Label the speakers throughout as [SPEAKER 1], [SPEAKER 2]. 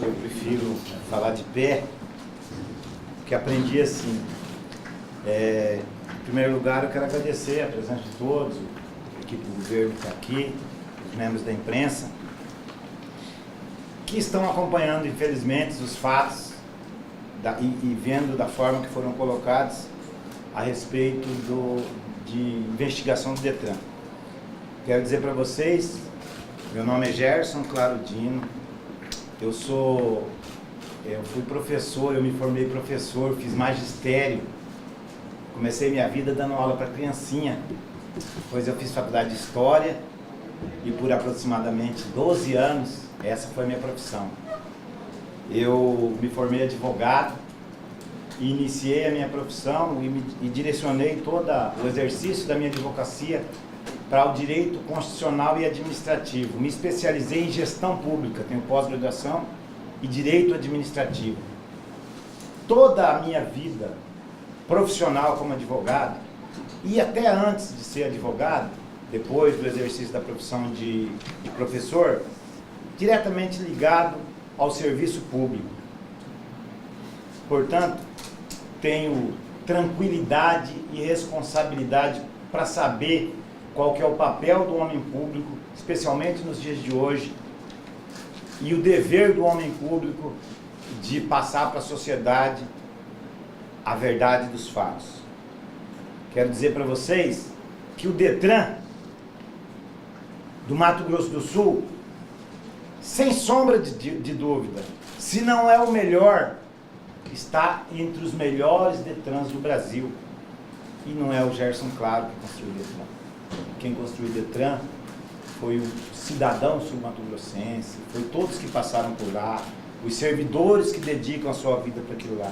[SPEAKER 1] eu prefiro falar de pé, porque aprendi assim. Em primeiro lugar, eu quero agradecer a presença de todos, a equipe do governo que está aqui, os membros da imprensa, que estão acompanhando, infelizmente, os fatos e vendo da forma que foram colocados a respeito de investigação do Detran. Quero dizer para vocês, meu nome é Gerson Clarudino, eu fui professor, eu me formei professor, fiz magistério, comecei minha vida dando aula para criancinha, depois eu fiz faculdade de História e por aproximadamente 12 anos, essa foi a minha profissão. Eu me formei advogado e iniciei a minha profissão e direcionei todo o exercício da minha advocacia para o direito constitucional e administrativo. Me especializei em gestão pública, tenho pós-graduação e direito administrativo. Toda a minha vida profissional como advogado, e até antes de ser advogado, depois do exercício da profissão de professor, diretamente ligado ao serviço público. Portanto, tenho tranquilidade e responsabilidade para saber qual que é o papel do homem público, especialmente nos dias de hoje, e o dever do homem público de passar para a sociedade a verdade dos fatos. Quero dizer para vocês que o Detran do Mato Grosso do Sul, sem sombra de dúvida, se não é o melhor, está entre os melhores Detrans do Brasil. E não é o Gerson Claro que construiu o Detran. Quem construiu o Detran foi o cidadão sul-mato-grossense, foi todos que passaram por lá, os servidores que dedicam a sua vida para aquilo lá.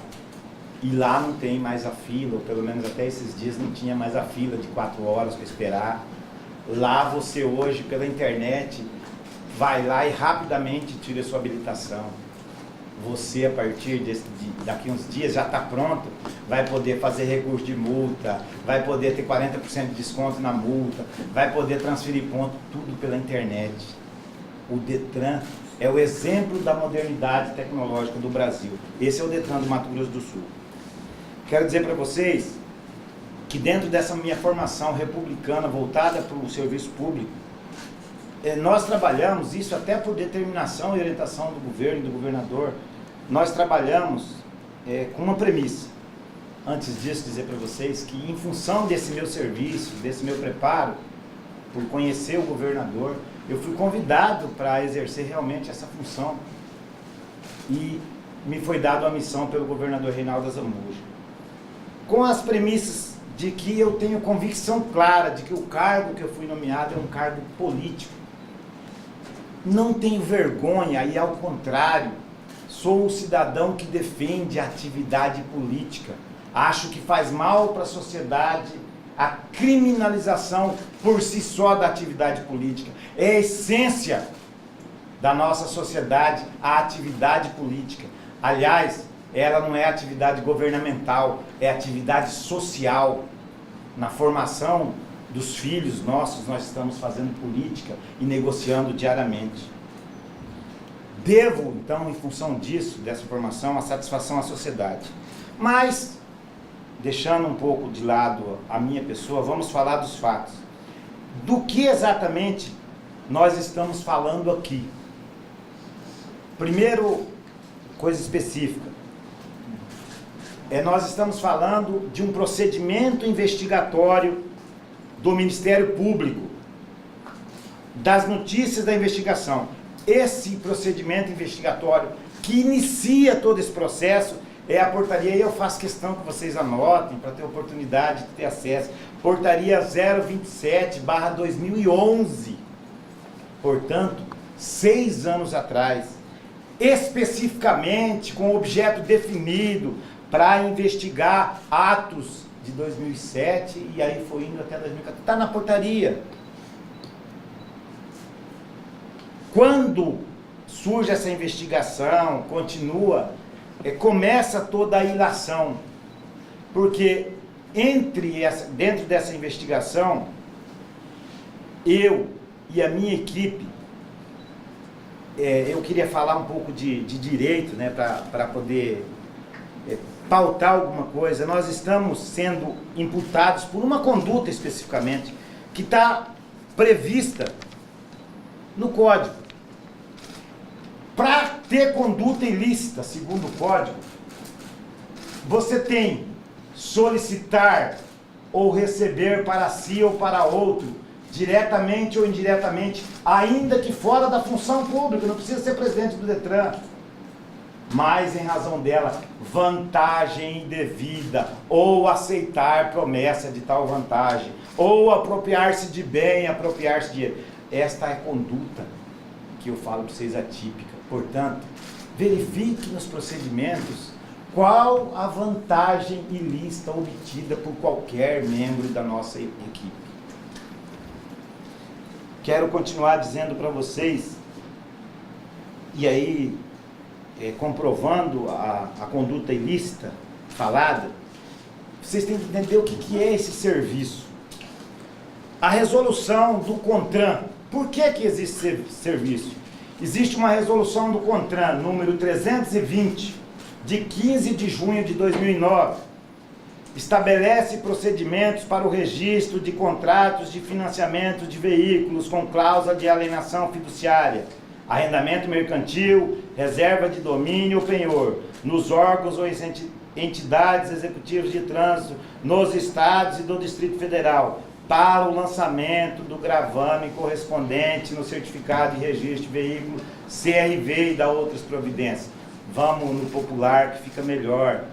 [SPEAKER 1] E lá não tem mais a fila, ou pelo menos até esses dias não tinha mais a fila de 4 horas para esperar. Lá você hoje, pela internet, vai lá e rapidamente tira a sua habilitação. Você, a partir daqui uns dias, já está pronto, vai poder fazer recurso de multa, vai poder ter 40% de desconto na multa, vai poder transferir ponto, tudo pela internet. O Detran é o exemplo da modernidade tecnológica do Brasil. Esse é o Detran do Mato Grosso do Sul. Quero dizer para vocês que dentro dessa minha formação republicana voltada para o serviço público, nós trabalhamos, isso até por determinação e orientação do governo e do governador, nós trabalhamos com uma premissa. Antes disso, dizer para vocês que em função desse meu serviço, desse meu preparo, por conhecer o governador, eu fui convidado para exercer realmente essa função e me foi dada a missão pelo governador Reinaldo Azambuja. Com as premissas de que eu tenho convicção clara de que o cargo que eu fui nomeado é um cargo político. Não tenho vergonha e, ao contrário, sou um cidadão que defende a atividade política. Acho que faz mal para a sociedade a criminalização por si só da atividade política. É a essência da nossa sociedade, a atividade política. Aliás, ela não é atividade governamental, é atividade social. Na formação dos filhos nossos, nós estamos fazendo política e negociando diariamente. Devo, então, em função disso, dessa formação, a satisfação à sociedade. Mas, deixando um pouco de lado a minha pessoa, vamos falar dos fatos. Do que exatamente nós estamos falando aqui? Primeiro, coisa específica. Nós estamos falando de um procedimento investigatório do Ministério Público, das notícias da investigação. Esse procedimento investigatório que inicia todo esse processo é a portaria, e eu faço questão que vocês anotem para ter oportunidade de ter acesso, portaria 027/2011, portanto, 6 anos atrás, especificamente com objeto definido para investigar atos de 2007 e aí foi indo até 2014. Está na portaria. Quando surge essa investigação, continua, começa toda a ilação, porque dentro dessa investigação, eu e a minha equipe eu queria falar um pouco de direito, né, para poder pautar alguma coisa. Nós estamos sendo imputados por uma conduta especificamente que está prevista no Código. Para ter conduta ilícita, segundo o Código, você tem solicitar ou receber para si ou para outro, diretamente ou indiretamente, ainda que fora da função pública, não precisa ser presidente do Detran, mas em razão dela, vantagem indevida, ou aceitar promessa de tal vantagem, ou apropriar-se de bem, apropriar-se de dinheiro. Esta é a conduta que eu falo para vocês atípica. Portanto, verifique nos procedimentos qual a vantagem ilícita obtida por qualquer membro da nossa equipe. Quero continuar dizendo para vocês, e aí comprovando a conduta ilícita falada, vocês têm que entender o que é esse serviço. A resolução do CONTRAN. Por que existe esse serviço? Existe uma resolução do CONTRAN, número 320, de 15 de junho de 2009. Estabelece procedimentos para o registro de contratos de financiamento de veículos com cláusula de alienação fiduciária, arrendamento mercantil, reserva de domínio ou penhor, nos órgãos ou entidades executivas de trânsito, nos estados e do Distrito Federal, para o lançamento do gravame correspondente no certificado de registro de veículo, CRV e da outras providências. Vamos no popular que fica melhor.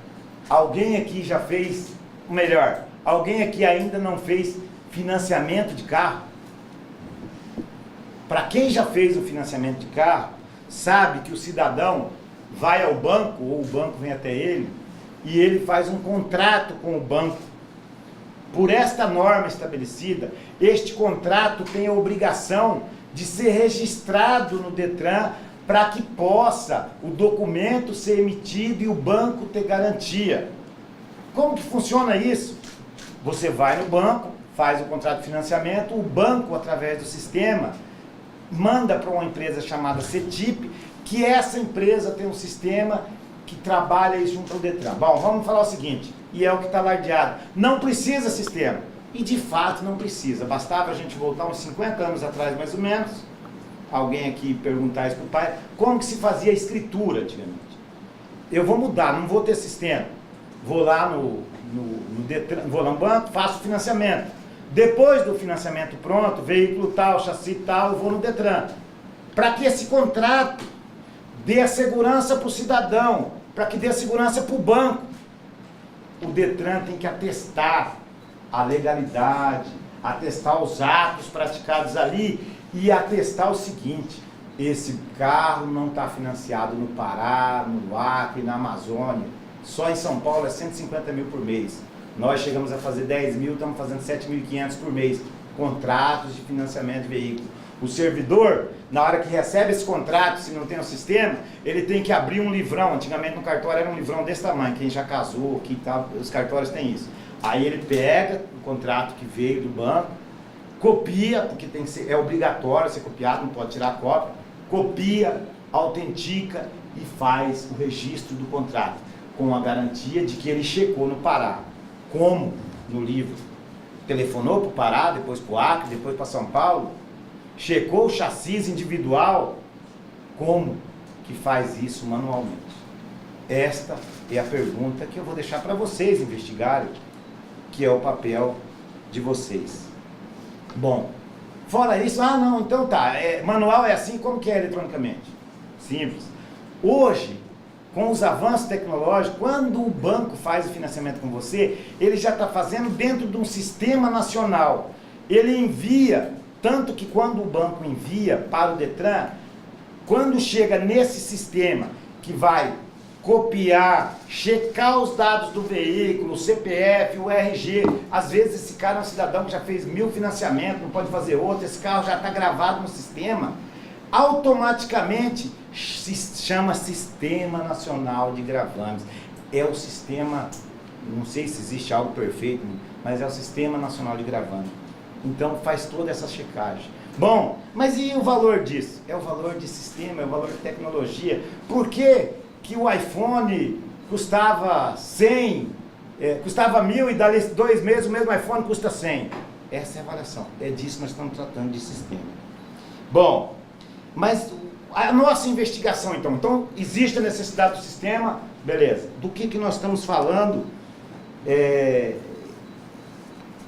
[SPEAKER 1] Alguém aqui já fez, ou melhor, alguém aqui ainda não fez financiamento de carro? Para quem já fez o financiamento de carro, sabe que o cidadão vai ao banco, ou o banco vem até ele, e ele faz um contrato com o banco. Por esta norma estabelecida, este contrato tem a obrigação de ser registrado no Detran para que possa o documento ser emitido e o banco ter garantia. Como que funciona isso? Você vai no banco, faz o contrato de financiamento, o banco, através do sistema, manda para uma empresa chamada CETIP, que essa empresa tem um sistema que trabalha isso junto ao Detran. Bom, vamos falar o seguinte, e é o que está alardeado, não precisa sistema. E de fato não precisa, bastava a gente voltar uns 50 anos atrás mais ou menos, alguém aqui perguntar isso para o pai, como que se fazia a escritura antigamente. Eu vou mudar, não vou ter sistema. Vou lá no Detran, vou lá no banco, faço financiamento. Depois do financiamento pronto, veículo tal, chassi tal, eu vou no Detran. Para que esse contrato dê a segurança para o cidadão, para que dê a segurança para o banco, o Detran tem que atestar a legalidade, atestar os atos praticados ali e atestar o seguinte: esse carro não está financiado no Pará, no Acre, na Amazônia. Só em São Paulo é 150 mil por mês. Nós chegamos a fazer 10 mil, estamos fazendo 7.500 por mês. Contratos de financiamento de veículo. O servidor, na hora que recebe esse contrato, se não tem um sistema, ele tem que abrir um livrão. Antigamente no cartório era um livrão desse tamanho. Quem já casou, que tá, os cartórios têm isso. Aí ele pega o contrato que veio do banco, copia, porque tem que ser, é obrigatório ser copiado, não pode tirar a cópia, copia, autentica e faz o registro do contrato, com a garantia de que ele checou no Pará. Como no livro? Telefonou para o Pará, depois para o Acre, depois para São Paulo, checou o chassi individual. Como que faz isso manualmente? Esta é a pergunta que eu vou deixar para vocês investigarem, que é o papel de vocês. Bom, fora isso, não, então tá, manual é assim, como que é eletronicamente? Simples. Hoje, com os avanços tecnológicos, quando o banco faz o financiamento com você, ele já está fazendo dentro de um sistema nacional. Ele envia, tanto que quando o banco envia para o Detran, quando chega nesse sistema que vai copiar, checar os dados do veículo, o CPF, o RG, às vezes esse cara é um cidadão que já fez 1000 financiamentos, não pode fazer outro, esse carro já está gravado no sistema, automaticamente se chama Sistema Nacional de Gravames. É o sistema, não sei se existe algo perfeito, mas é o Sistema Nacional de Gravames. Então faz toda essa checagem. Bom, mas e o valor disso? É o valor de sistema, é o valor de tecnologia. Por que que o iPhone custava 100, custava 1.000 e dali 2 meses o mesmo iPhone custa 100? Essa é a avaliação, é disso que nós estamos tratando de sistema. Bom, mas a nossa investigação então existe a necessidade do sistema, beleza. Do que nós estamos falando?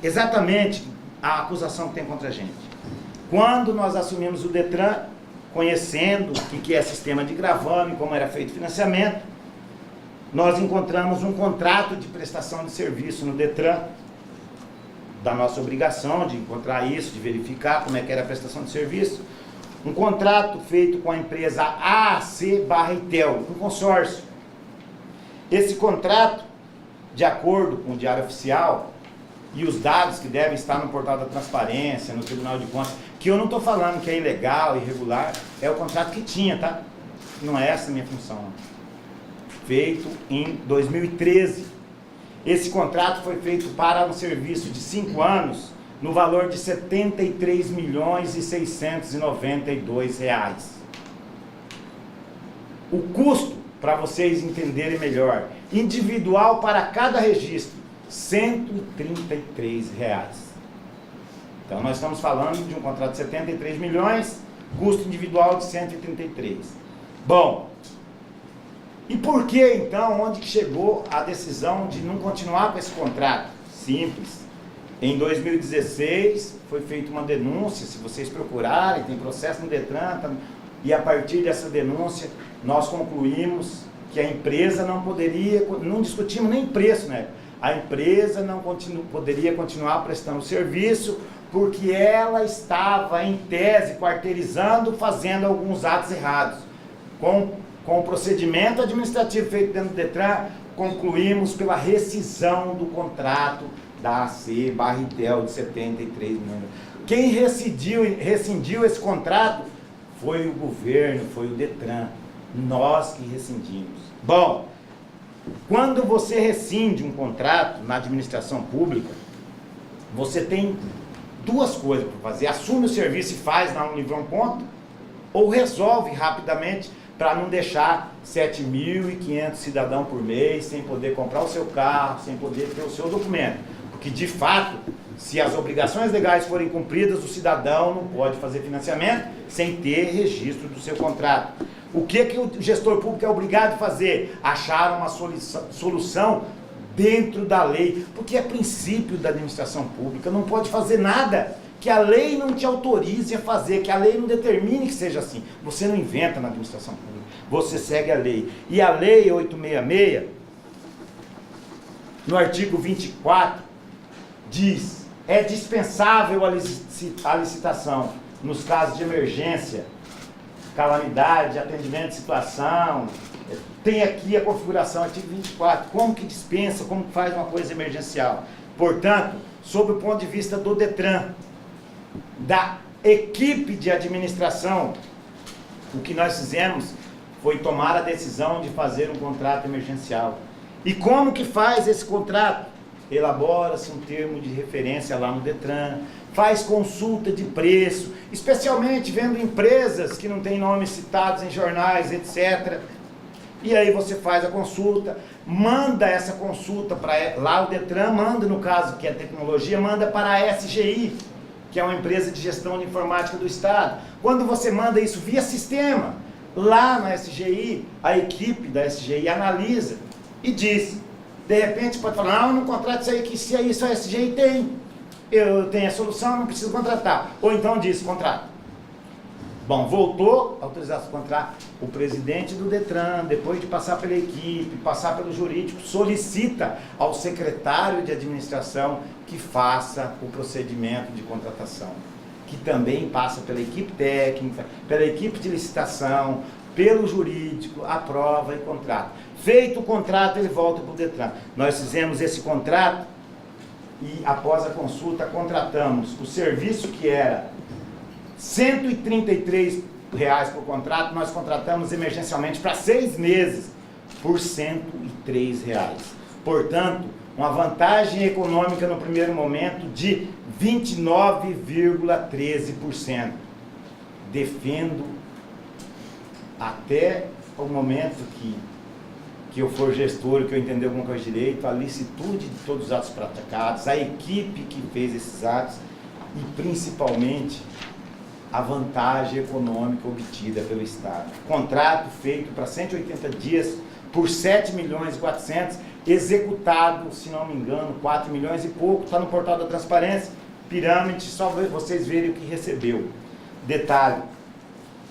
[SPEAKER 1] Exatamente a acusação que tem contra a gente. Quando nós assumimos o Detran, conhecendo o que é sistema de gravame, como era feito o financiamento, nós encontramos um contrato de prestação de serviço no Detran, da nossa obrigação de encontrar isso, de verificar como é que era a prestação de serviço, um contrato feito com a empresa AAC/Itel, um consórcio. Esse contrato, de acordo com o Diário Oficial, e os dados que devem estar no portal da transparência, no Tribunal de Contas, que eu não estou falando que é ilegal, irregular, é o contrato que tinha, tá? Não é essa a minha função. Feito em 2013. Esse contrato foi feito para um serviço de 5 anos, no valor de R$ 73.692. O custo, para vocês entenderem melhor, individual para cada registro, R$ 133. Então nós estamos falando de um contrato de 73 milhões, custo individual de 133. Bom, e por que então, onde que chegou a decisão de não continuar com esse contrato? Simples. Em 2016 foi feita uma denúncia, se vocês procurarem, tem processo no Detran, e a partir dessa denúncia nós concluímos que a empresa não poderia, não discutimos nem preço, né? A empresa não poderia continuar prestando serviço porque ela estava, em tese, quarteirizando, fazendo alguns atos errados. Com o procedimento administrativo feito dentro do Detran, concluímos pela rescisão do contrato da AC/Itel de 73 milhões. Quem rescindiu esse contrato foi o governo, foi o Detran. Nós que rescindimos. Bom, quando você rescinde um contrato na administração pública, você tem duas coisas para fazer. Assume o serviço e faz na Univan Ponto, ou resolve rapidamente para não deixar 7.500 cidadãos por mês sem poder comprar o seu carro, sem poder ter o seu documento. Porque, de fato, se as obrigações legais forem cumpridas, o cidadão não pode fazer financiamento sem ter registro do seu contrato. O que o gestor público é obrigado a fazer? Achar uma solução dentro da lei, porque é princípio da administração pública, não pode fazer nada que a lei não te autorize a fazer, que a lei não determine que seja assim. Você não inventa na administração pública, você segue a lei. E a lei 866, no artigo 24, diz: é dispensável a licitação nos casos de emergência, calamidade, atendimento de situação. Tem aqui a configuração, artigo 24, como que dispensa, como que faz uma coisa emergencial. Portanto, sob o ponto de vista do Detran, da equipe de administração, o que nós fizemos foi tomar a decisão de fazer um contrato emergencial. E como que faz esse contrato? Elabora-se um termo de referência lá no Detran, faz consulta de preço, especialmente vendo empresas que não têm nomes citados em jornais, etc. E aí você faz a consulta, manda essa consulta para lá, o Detran manda, no caso que é tecnologia, manda para a SGI, que é uma empresa de gestão de informática do Estado. Quando você manda isso via sistema, lá na SGI, a equipe da SGI analisa e diz, de repente pode falar, não contrata isso aí, que se isso a SGI tem, eu tenho a solução, não preciso contratar. Ou então diz, contrata. Bom, voltou a autorização de contrato, o presidente do Detran, depois de passar pela equipe, passar pelo jurídico, solicita ao secretário de administração que faça o procedimento de contratação, que também passa pela equipe técnica, pela equipe de licitação, pelo jurídico, aprova e contrata. Feito o contrato, ele volta para o Detran. Nós fizemos esse contrato e, após a consulta, contratamos o serviço que era R$ 133 por contrato, nós contratamos emergencialmente para 6 meses por R$ 103. Portanto, uma vantagem econômica no primeiro momento de 29,13%. Defendo até o momento que eu for gestor, que eu entender alguma coisa direito, a licitude de todos os atos praticados, a equipe que fez esses atos e principalmente a vantagem econômica obtida pelo Estado. Contrato feito para 180 dias por 7.400.000, executado, se não me engano, 4 milhões e pouco, está no portal da transparência, pirâmide, só vocês verem o que recebeu. Detalhe,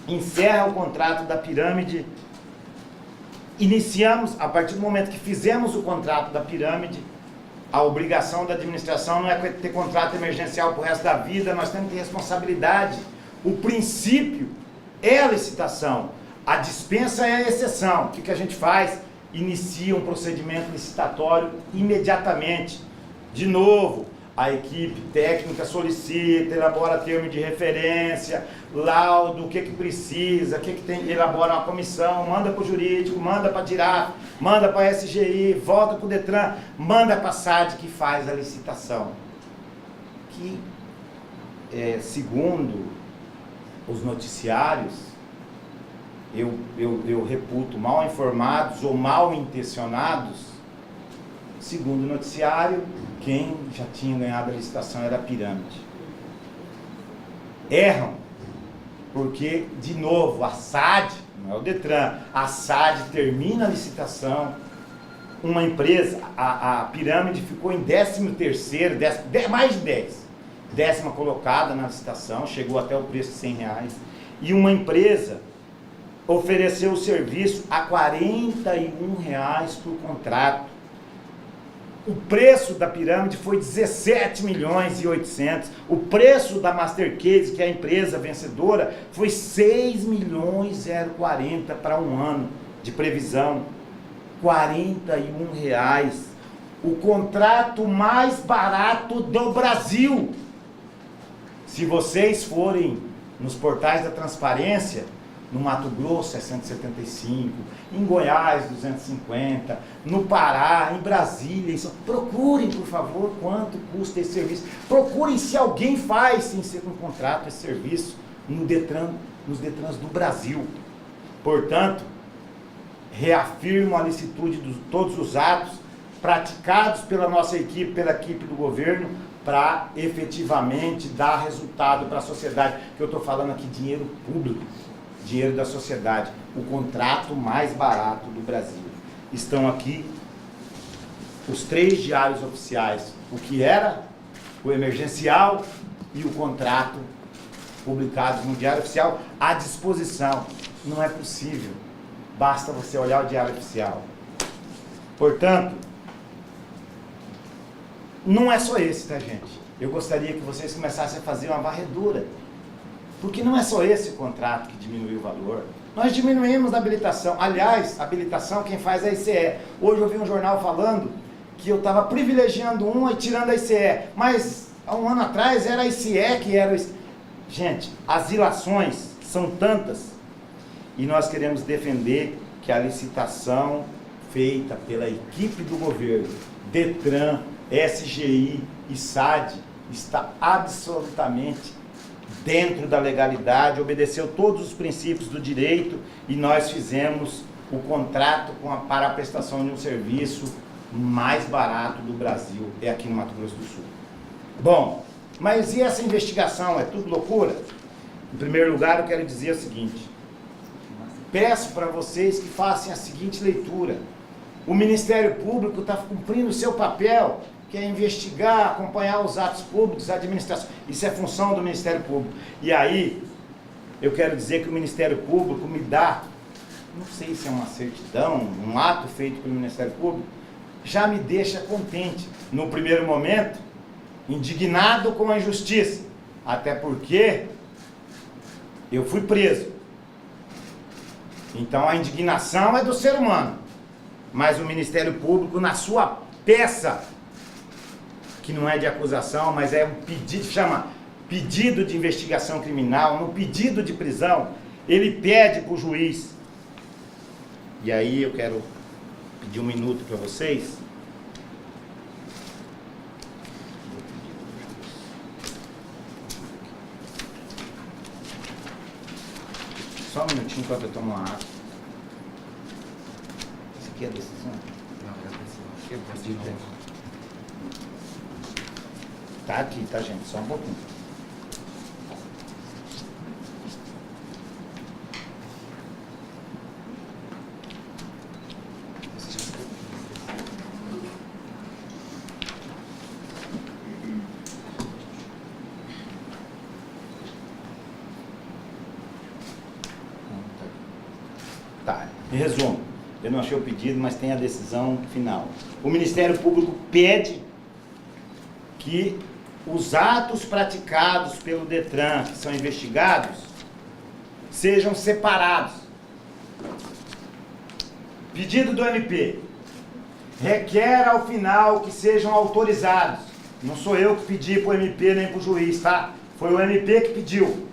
[SPEAKER 1] encerra o contrato da pirâmide, iniciamos, a partir do momento que fizemos o contrato da pirâmide, a obrigação da administração não é ter contrato emergencial para o resto da vida, nós temos que ter responsabilidade. O princípio é a licitação, a dispensa é a exceção. O que a gente faz? Inicia um procedimento licitatório imediatamente. De novo, a equipe técnica solicita, elabora termo de referência, laudo, o que precisa, o que tem, elabora uma comissão, manda para o jurídico, manda para a DIRAF, manda para a SGI, volta para o DETRAN, manda para a SAD que faz a licitação. Que, segundo os noticiários, eu reputo mal informados ou mal intencionados. Segundo o noticiário, quem já tinha ganhado a licitação era a pirâmide. Erram, porque, de novo, a SAD, não é o DETRAN, a SAD termina a licitação, uma empresa, a pirâmide ficou em 13º, mais de 10ª colocada na licitação, chegou até o preço de R$100, e uma empresa ofereceu o serviço a R$41 por contrato. O preço da pirâmide foi 17.800.000. O preço da Mastercase, que é a empresa vencedora, foi 6.040.000 para um ano de previsão. R$41. O contrato mais barato do Brasil. Se vocês forem nos portais da transparência, no Mato Grosso é 175, em Goiás 250, no Pará, em Brasília, procurem, por favor, quanto custa esse serviço. Procurem se alguém faz, sem ser com contrato, esse serviço no DETRAN, nos DETRANs do Brasil. Portanto, reafirmo a licitude de todos os atos praticados pela nossa equipe, pela equipe do governo, para efetivamente dar resultado para a sociedade. Que eu estou falando aqui, dinheiro público, dinheiro da sociedade, o contrato mais barato do Brasil. Estão aqui os 3 diários oficiais, o que era o emergencial e o contrato publicados no Diário Oficial à disposição. Não é possível, basta você olhar o Diário Oficial. Portanto, não é só esse, tá, gente? Eu gostaria que vocês começassem a fazer uma varredura, porque não é só esse o contrato que diminuiu o valor. Nós diminuímos a habilitação. Aliás, a habilitação quem faz é a ICE. Hoje eu vi um jornal falando que eu estava privilegiando um e tirando a ICE. Mas há um ano atrás era a ICE que era... Gente, as ilações são tantas. E nós queremos defender que a licitação feita pela equipe do governo, DETRAN, SGI e SAD, está absolutamente dentro da legalidade, obedeceu todos os princípios do direito e nós fizemos o contrato para a prestação de um serviço mais barato do Brasil, é aqui no Mato Grosso do Sul. Bom, mas e essa investigação? É tudo loucura? Em primeiro lugar, eu quero dizer o seguinte: peço para vocês que façam a seguinte leitura. O Ministério Público está cumprindo o seu papel, que é investigar, acompanhar os atos públicos, a administração. Isso é função do Ministério Público. E aí, eu quero dizer que o Ministério Público me dá, não sei se é uma certidão, um ato feito pelo Ministério Público, já me deixa contente. No primeiro momento, indignado com a injustiça, até porque eu fui preso. Então a indignação é do ser humano, mas o Ministério Público, na sua peça, que não é de acusação, mas é um pedido, chama pedido de investigação criminal, no pedido de prisão, ele pede para o juiz. E aí eu quero pedir um minuto para vocês. Só um minutinho enquanto eu tomo uma água. Isso aqui é a decisão?
[SPEAKER 2] Não, é a decisão. Acho que é a decisão.
[SPEAKER 1] Tá aqui, tá, gente? Só um pouquinho. Tá, em resumo, eu não achei o pedido, mas tem a decisão final. O Ministério Público pede que os atos praticados pelo DETRAN, que são investigados, sejam separados. Pedido do MP. Requer ao final que sejam autorizados. Não sou eu que pedi para o MP nem para o juiz, tá? Foi o MP que pediu.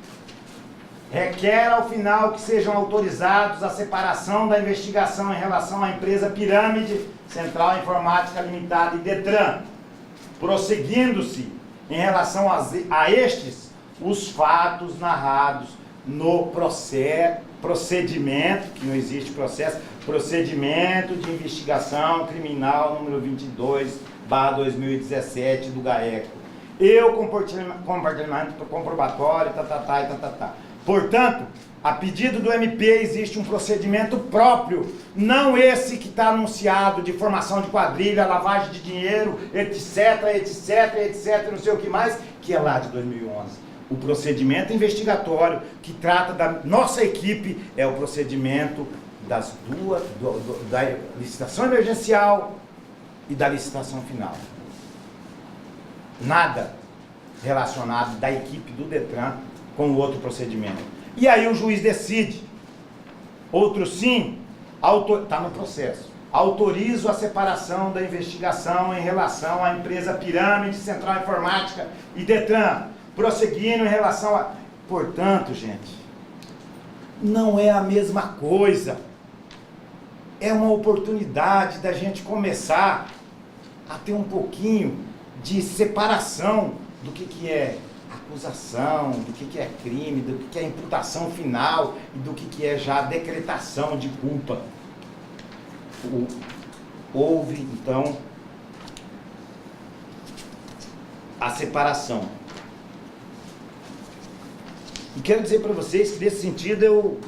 [SPEAKER 1] Requer ao final que sejam autorizados a separação da investigação em relação à empresa Pirâmide, Central Informática Limitada e DETRAN, prosseguindo-se em relação a estes os fatos narrados no procedimento, que não existe processo, procedimento de investigação criminal número 22/2017 do GAECO. E o compartilhamento comprobatório, Portanto, a pedido do MP existe um procedimento próprio, não esse que está anunciado de formação de quadrilha, lavagem de dinheiro, etc, não sei o que mais, que é lá de 2011. O procedimento investigatório que trata da nossa equipe é o procedimento das duas, da licitação emergencial e da licitação final. Nada relacionado da equipe do DETRAN com o outro procedimento. E aí o juiz decide. Outro sim, está no processo. Autorizo a separação da investigação em relação à empresa Pirâmide, Central Informática e DETRAN, prosseguindo em relação a... Portanto, gente, não é a mesma coisa. É uma oportunidade da gente começar a ter um pouquinho de separação do que é acusação, do que é crime, do que é imputação final e do que é já decretação de culpa. Houve, então, a separação. E quero dizer para vocês que, nesse sentido,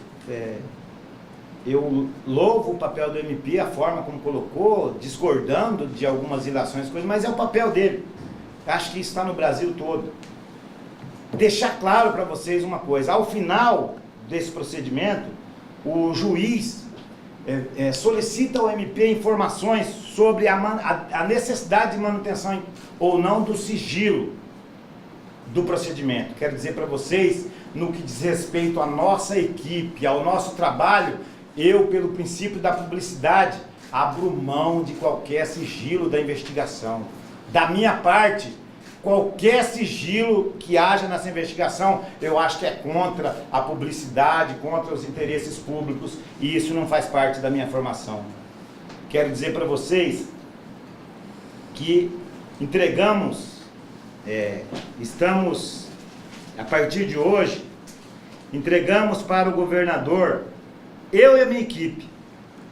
[SPEAKER 1] eu louvo o papel do MP, a forma como colocou, discordando de algumas ilações, mas é o papel dele. Acho que isso está no Brasil todo. Deixar claro para vocês uma coisa: ao final desse procedimento, o juiz solicita ao MP informações sobre a necessidade de manutenção ou não do sigilo do procedimento. Quero dizer para vocês, no que diz respeito à nossa equipe, ao nosso trabalho, eu, pelo princípio da publicidade, abro mão de qualquer sigilo da investigação. Da minha parte, qualquer sigilo que haja nessa investigação, eu acho que é contra a publicidade, contra os interesses públicos, e isso não faz parte da minha formação. Quero dizer para vocês que estamos, a partir de hoje, entregamos para o governador, eu e a minha equipe,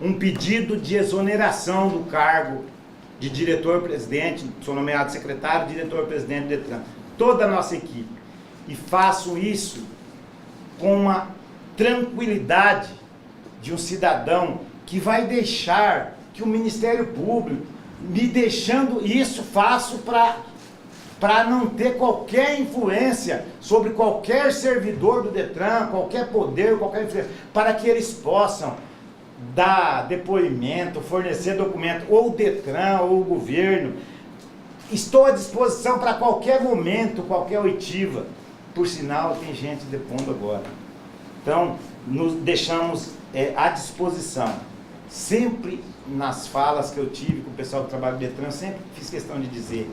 [SPEAKER 1] um pedido de exoneração do cargo de diretor-presidente, sou nomeado secretário, diretor-presidente do DETRAN, toda a nossa equipe. E faço isso com uma tranquilidade de um cidadão que vai deixar que o Ministério Público, me deixando isso, faço para não ter qualquer influência sobre qualquer servidor do DETRAN, qualquer poder, qualquer influência, para que eles possam dar depoimento, fornecer documento, ou o DETRAN, ou o governo. Estou à disposição para qualquer momento, qualquer oitiva. Por sinal, tem gente depondo agora. Então, nos deixamos à disposição. Sempre nas falas que eu tive com o pessoal que trabalha no DETRAN, sempre fiz questão de dizer: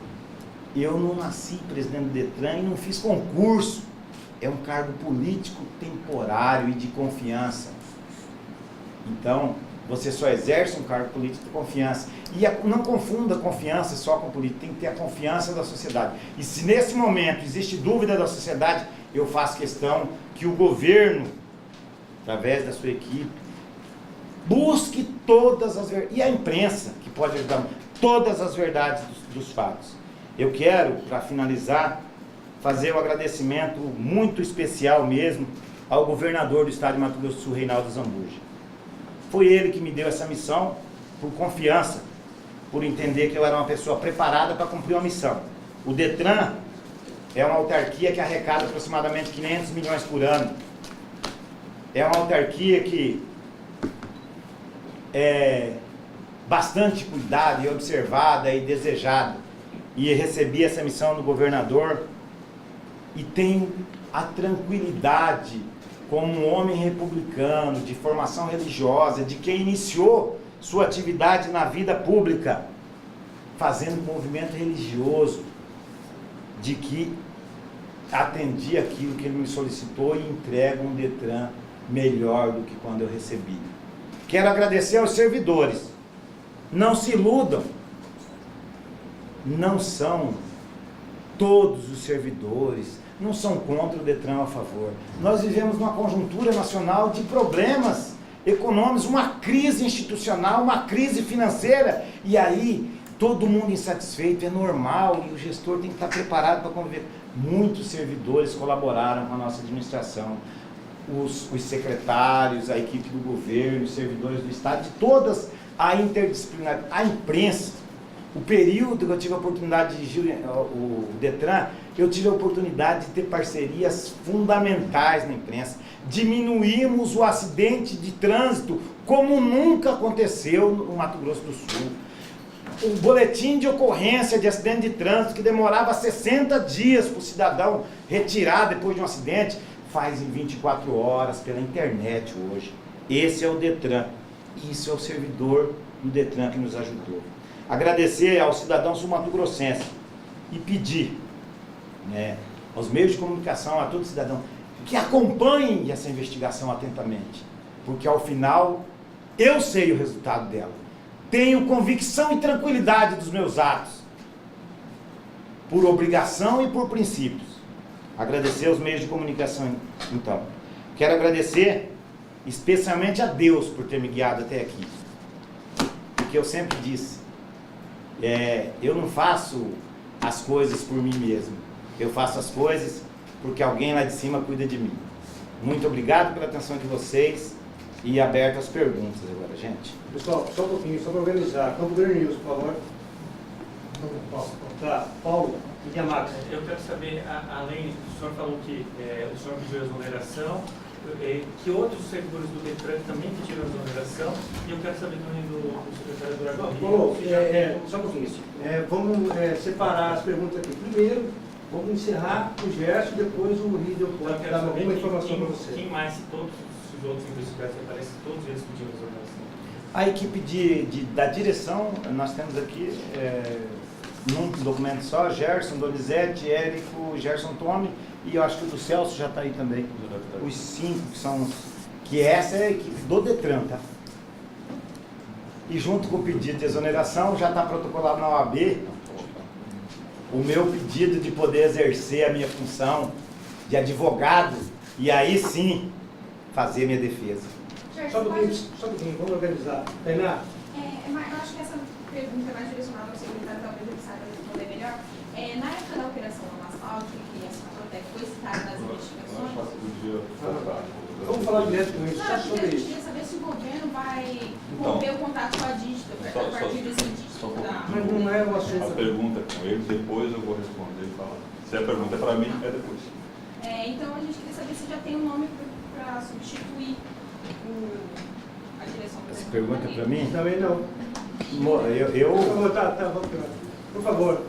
[SPEAKER 1] eu não nasci presidente do DETRAN e não fiz concurso. É um cargo político temporário e de confiança. Então, você só exerce um cargo político de confiança. E não confunda confiança só com política, tem que ter a confiança da sociedade. E se nesse momento existe dúvida da sociedade, eu faço questão que o governo através da sua equipe, busque todas as verdades, e a imprensa, que pode ajudar, todas as verdades dos fatos. Eu quero, para finalizar, fazer um agradecimento muito especial mesmo ao governador do estado de Mato Grosso do Sul, Reinaldo Zambuja. Foi ele que me deu essa missão, por confiança, por entender que eu era uma pessoa preparada para cumprir uma missão. O Detran é uma autarquia que arrecada aproximadamente 500 milhões por ano. É uma autarquia que é bastante cuidada e observada e desejada. E recebi essa missão do governador e tenho a tranquilidade, como um homem republicano, de formação religiosa, de quem iniciou sua atividade na vida pública, fazendo um movimento religioso, de que atendi aquilo que ele me solicitou e entrego um Detran melhor do que quando eu recebi. Quero agradecer aos servidores. Não se iludam. Não são todos os servidores, não são contra o Detran a favor. Nós vivemos numa conjuntura nacional de problemas econômicos, uma crise institucional, uma crise financeira, e aí todo mundo insatisfeito, é normal, e o gestor tem que estar preparado para conviver. Muitos servidores colaboraram com a nossa administração, os secretários, a equipe do governo, os servidores do estado, de todas a interdisciplinar, a imprensa. O período que eu tive a oportunidade de dirigir o Detran, eu tive a oportunidade de ter parcerias fundamentais na imprensa. Diminuímos o acidente de trânsito como nunca aconteceu no Mato Grosso do Sul. O boletim de ocorrência de acidente de trânsito, que demorava 60 dias para o cidadão retirar depois de um acidente, faz em 24 horas pela internet hoje. Esse é o Detran. Isso é o servidor do Detran que nos ajudou. Agradecer ao cidadão sul-mato-grossense e pedir, né, aos meios de comunicação, a todo cidadão, que acompanhem essa investigação atentamente, porque ao final eu sei o resultado dela. Tenho convicção e tranquilidade dos meus atos, por obrigação e por princípios. Agradecer aos meios de comunicação, então. Quero agradecer especialmente a Deus por ter me guiado até aqui. Porque eu sempre disse, eu não faço as coisas por mim mesmo. Eu faço as coisas porque alguém lá de cima cuida de mim. Muito obrigado pela atenção de vocês e aberto às perguntas agora, gente.
[SPEAKER 3] Pessoal, só um pouquinho, só para organizar. Campo Grande News, por favor. Tá, Paulo, Mídia Max.
[SPEAKER 4] Eu quero saber, além, o senhor falou que o senhor pediu exoneração, que outros servidores do Detran também pediram exoneração, e eu quero saber também do secretário Eduardo Rio.
[SPEAKER 3] Paulo, só um pouquinho. Vamos separar as perguntas aqui. Primeiro, vamos encerrar o Gerson e depois o Rídio pode dar alguma informação para você.
[SPEAKER 4] Quem mais, se todos os outros investigados que aparecem, todos eles pediram exoneração?
[SPEAKER 1] A equipe da direção, nós temos aqui, num documento só, Gerson, Donizete, Érico, Gerson Tome, e eu acho que o do Celso já está aí também. Os 5 que são, que essa é a equipe do Detran, tá? E junto com o pedido de exoneração, já está protocolado na OAB o meu pedido de poder exercer a minha função de advogado, e aí sim fazer minha defesa.
[SPEAKER 3] Só um pouquinho, vamos organizar. Tainá?
[SPEAKER 5] Eu acho que essa pergunta é mais direcionada ao secretário, talvez ele saiba responder melhor. Na época da operação Asfalto, que essa até foi citada nas investigações.
[SPEAKER 3] Vamos falar direto com ele, só sobre
[SPEAKER 5] Eu
[SPEAKER 3] isso.
[SPEAKER 5] queria saber se o governo vai romper o contato com a Dígita, a partir desse indício.
[SPEAKER 3] Mas não é o assunto.
[SPEAKER 6] A pergunta é com ele, depois eu vou responder e falar. Se a pergunta é para mim, é depois.
[SPEAKER 5] Então a gente queria saber se já tem um nome para substituir a direção do
[SPEAKER 1] Essa pergunta é para mim?
[SPEAKER 3] Também não. Vamos pegar. Por favor.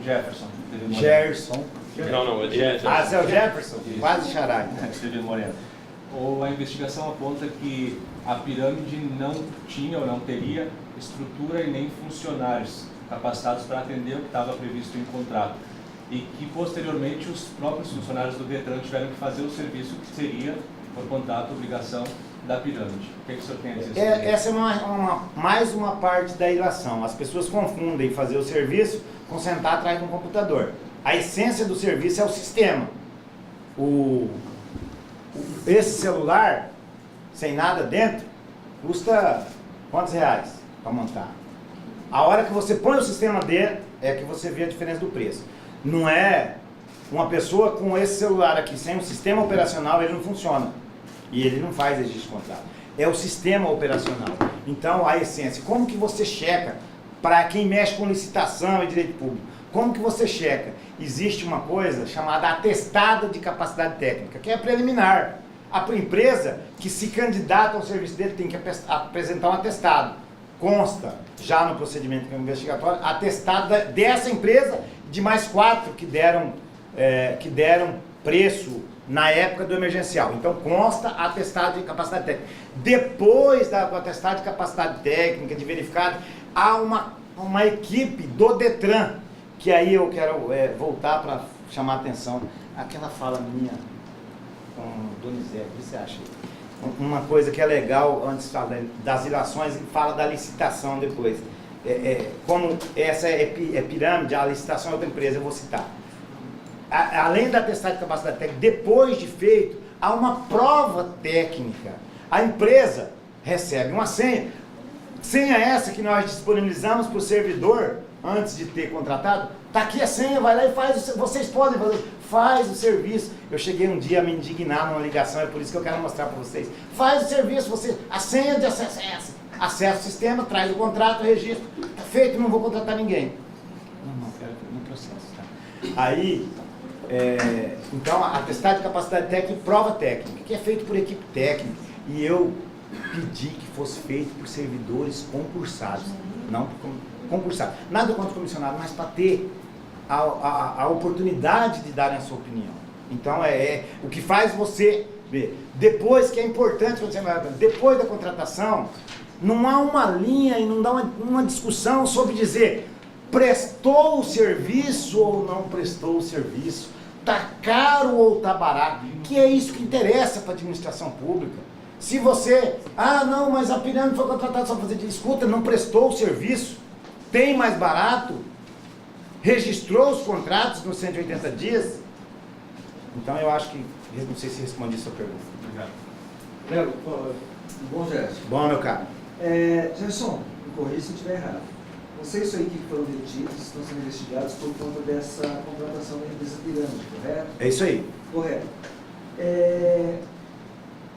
[SPEAKER 2] Jefferson.
[SPEAKER 1] Gerson.
[SPEAKER 7] Não, é
[SPEAKER 1] Você é o Jefferson? Quase xará.
[SPEAKER 2] Severino Moreno. A investigação aponta que a pirâmide não tinha ou não teria estrutura e nem funcionários capacitados para atender o que estava previsto em contrato. E que, posteriormente, os próprios funcionários do Detran tiveram que fazer o serviço que seria, por contrato, obrigação da pirâmide. O que o senhor tem a dizer sobre isso?
[SPEAKER 1] Essa é mais uma parte da ilação. As pessoas confundem fazer o serviço com sentar atrás de um computador. A essência do serviço é o sistema. Esse celular sem nada dentro, custa quantos reais para montar? A hora que você põe o sistema dentro, é que você vê a diferença do preço. Não é uma pessoa com esse celular aqui, sem um sistema operacional, ele não funciona. E ele não faz registro de contrato. É o sistema operacional. Então, a essência, como que você checa, para quem mexe com licitação e direito público, como que você checa? Existe uma coisa chamada atestado de capacidade técnica, que é preliminar. A empresa que se candidata ao serviço dele tem que apresentar um atestado. Consta, já no procedimento investigatório, atestado dessa empresa de mais 4 que deram preço na época do emergencial. Então consta atestado de capacidade técnica. Depois do atestado de capacidade técnica, de verificado, há uma equipe do Detran, que aí eu quero voltar para chamar a atenção. Aquela fala minha com o Donizete, o que você acha? Uma coisa que é legal, antes das ilações, e fala da licitação depois. Como essa é pirâmide, a licitação é outra empresa, eu vou citar. Além da atestado de capacidade técnica, depois de feito, há uma prova técnica. A empresa recebe uma senha. Senha essa que nós disponibilizamos para o servidor, antes de ter contratado. Está aqui a senha, vai lá e faz, vocês podem fazer, faz o serviço. Eu cheguei um dia a me indignar numa ligação, é por isso que eu quero mostrar para vocês. Faz o serviço, a senha de acesso é essa. Acessa o sistema, traz o contrato, registro. Está feito, não vou contratar ninguém. Não quero no processo, tá? Aí, então, atestado de capacidade técnica e prova técnica, que é feito por equipe técnica. E eu pedi que fosse feito por servidores concursados, não por concursados. Nada contra o comissionado, mas para ter a oportunidade de darem a sua opinião. Então, o que faz você ver. Depois, que é importante, depois da contratação, não há uma linha e não dá uma discussão sobre dizer prestou o serviço ou não prestou o serviço, está caro ou está barato, que é isso que interessa para a administração pública. Se você, não, mas a pirâmide foi contratada só para fazer, escuta, não prestou o serviço, tem mais barato, registrou os contratos nos 180 dias, então eu acho que, não sei se respondi a sua pergunta.
[SPEAKER 2] Obrigado.
[SPEAKER 3] Léo, por favor.
[SPEAKER 7] Bom, Gerson.
[SPEAKER 1] Bom, meu caro.
[SPEAKER 7] Gerson, me corrija se eu estiver errado. Você e sua equipe foram detidos, estão sendo investigados por conta dessa contratação da empresa Pirâmide, correto?
[SPEAKER 1] É isso aí.
[SPEAKER 7] Correto.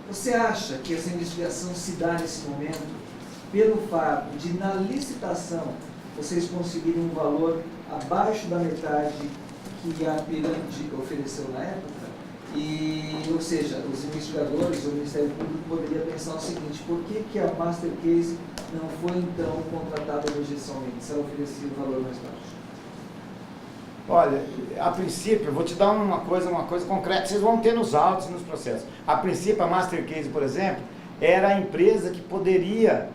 [SPEAKER 7] Você acha que essa investigação se dá nesse momento pelo fato de, na licitação, vocês conseguirem um valor abaixo da metade que a Pirâmide ofereceu na época? Ou seja, os investigadores, o Ministério Público poderia pensar o seguinte: por que a Master Case não foi então contratada emergencialmente, se ela oferecia um valor mais baixo?
[SPEAKER 1] Olha, a princípio, eu vou te dar uma coisa concreta que vocês vão ter nos autos e nos processos. A princípio, a Master Case, por exemplo, era a empresa que poderia